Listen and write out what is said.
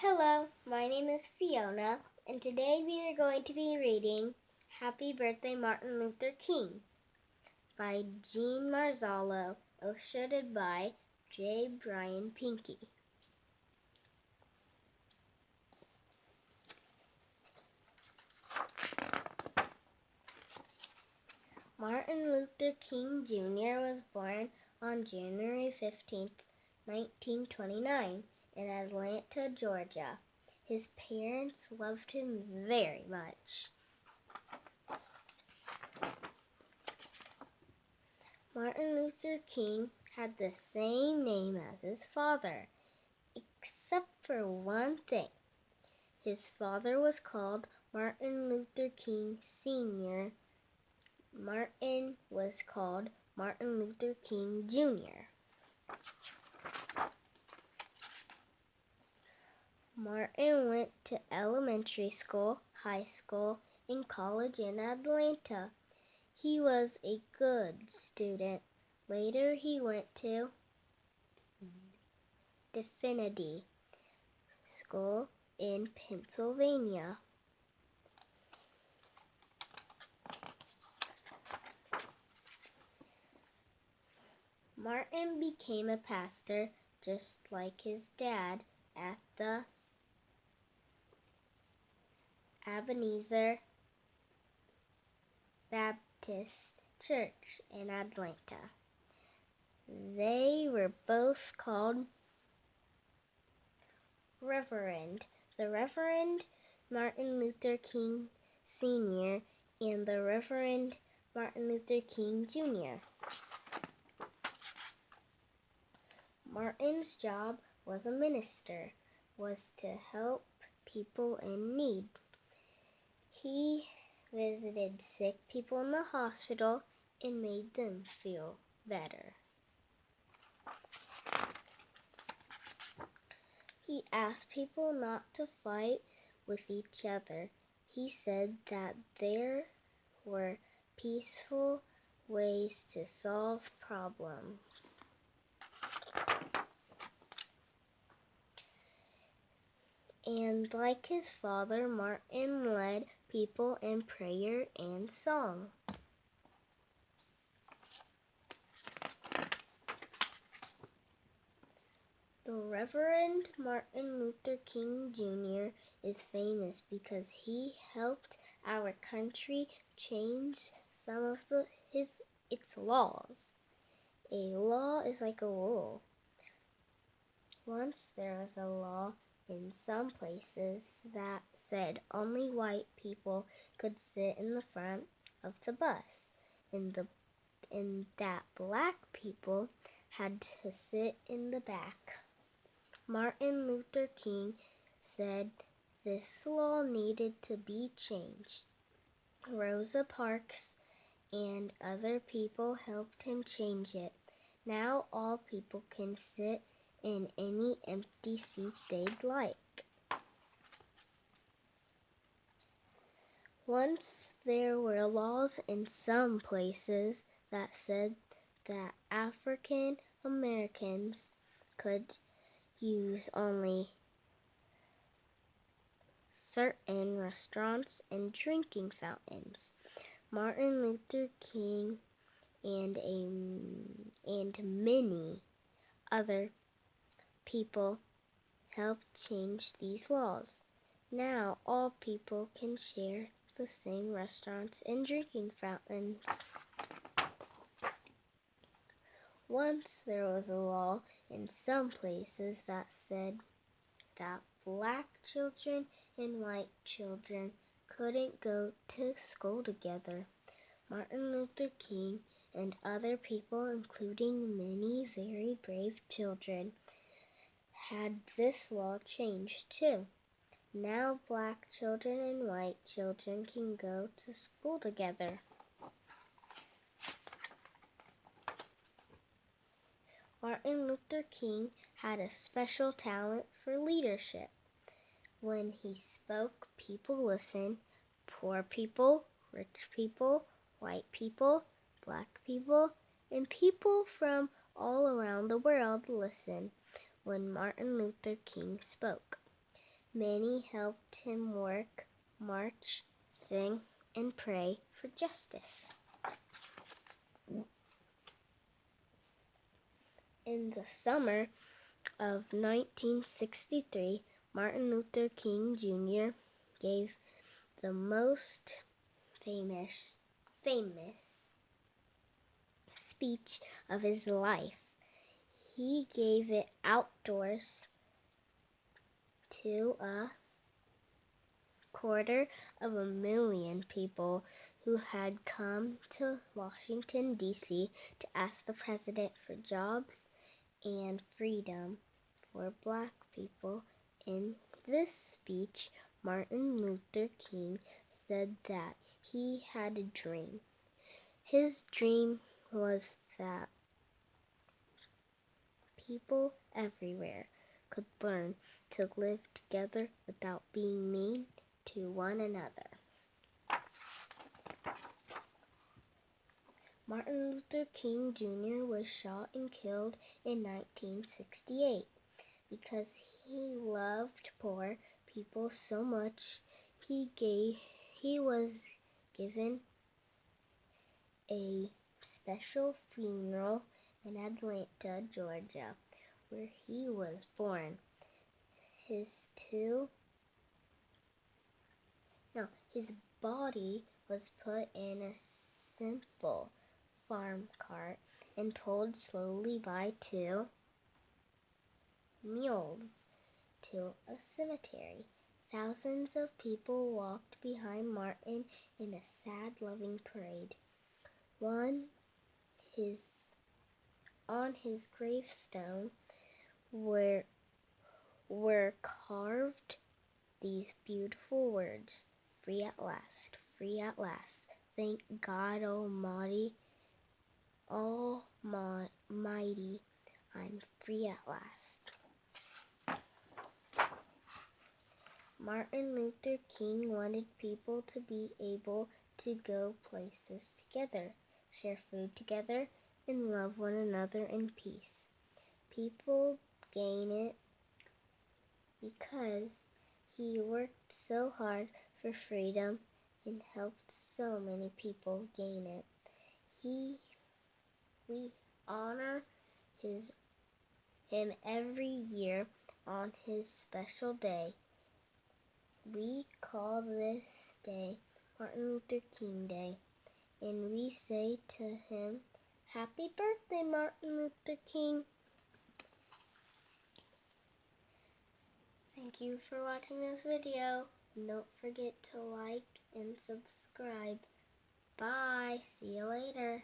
Hello, my name is Fiona, and today we are going to be reading Happy Birthday Martin Luther King by Jean Marzollo, illustrated by J. Brian Pinkey. Martin Luther King Jr. was born on January 15, 1929, in Atlanta, Georgia. His parents loved him very much. Martin Luther King had the same name as his father, except for one thing. His father was called Martin Luther King Sr. Martin was called Martin Luther King Jr. Martin went to elementary school, high school, and college in Atlanta. He was a good student. Later he went to Divinity School in Pennsylvania. Martin became a pastor just like his dad at the Ebenezer Baptist Church in Atlanta. They were both called Reverend. The Reverend Martin Luther King Sr. and the Reverend Martin Luther King Jr. Martin's job was a minister, was to help people in need. He visited sick people in the hospital and made them feel better. He asked people not to fight with each other. He said that there were peaceful ways to solve problems. And like his father, Martin led people in prayer and song. The Reverend Martin Luther King Jr. is famous because he helped our country change some of its laws. A law is like a rule. Once there was a law in some places that said only white people could sit in the front of the bus, and that black people had to sit in the back. Martin Luther King said this law needed to be changed. Rosa Parks and other people helped him change it. Now all people can sit in any empty seat they'd like. Once there were laws in some places that said that African Americans could use only certain restaurants and drinking fountains. Martin Luther King and many other people helped change these laws. Now all people can share the same restaurants and drinking fountains. Once there was a law in some places that said that black children and white children couldn't go to school together. Martin Luther King and other people, including many very brave children, had this law changed too. Now black children and white children can go to school together. Martin Luther King had a special talent for leadership. When he spoke, people listened. Poor people, rich people, white people, black people, and people from all around the world listened when Martin Luther King spoke. Many helped him work, march, sing, and pray for justice. In the summer of 1963, Martin Luther King Jr. gave the most famous speech of his life. He gave it outdoors to 250,000 people who had come to Washington, D.C. to ask the president for jobs and freedom for Black people. In this speech, Martin Luther King said that he had a dream. His dream was that people everywhere could learn to live together without being mean to one another. Martin Luther King Jr. was shot and killed in 1968 because he loved poor people so much. He was given a special funeral in Atlanta, Georgia, where he was born. His body was put in a simple farm cart and pulled slowly by 2 mules to a cemetery. Thousands of people walked behind Martin in a sad, loving parade. On his gravestone were carved these beautiful words: "Free at last, free at last. Thank God Almighty, I'm free at last." Martin Luther King wanted people to be able to go places together, share food together, and love one another in peace. People gain it because he worked so hard for freedom and helped so many people gain it. We honor him every year on his special day. We call this day Martin Luther King Day, and we say to him, "Happy birthday, Martin Luther King." Thank you for watching this video. Don't forget to like and subscribe. Bye. See you later.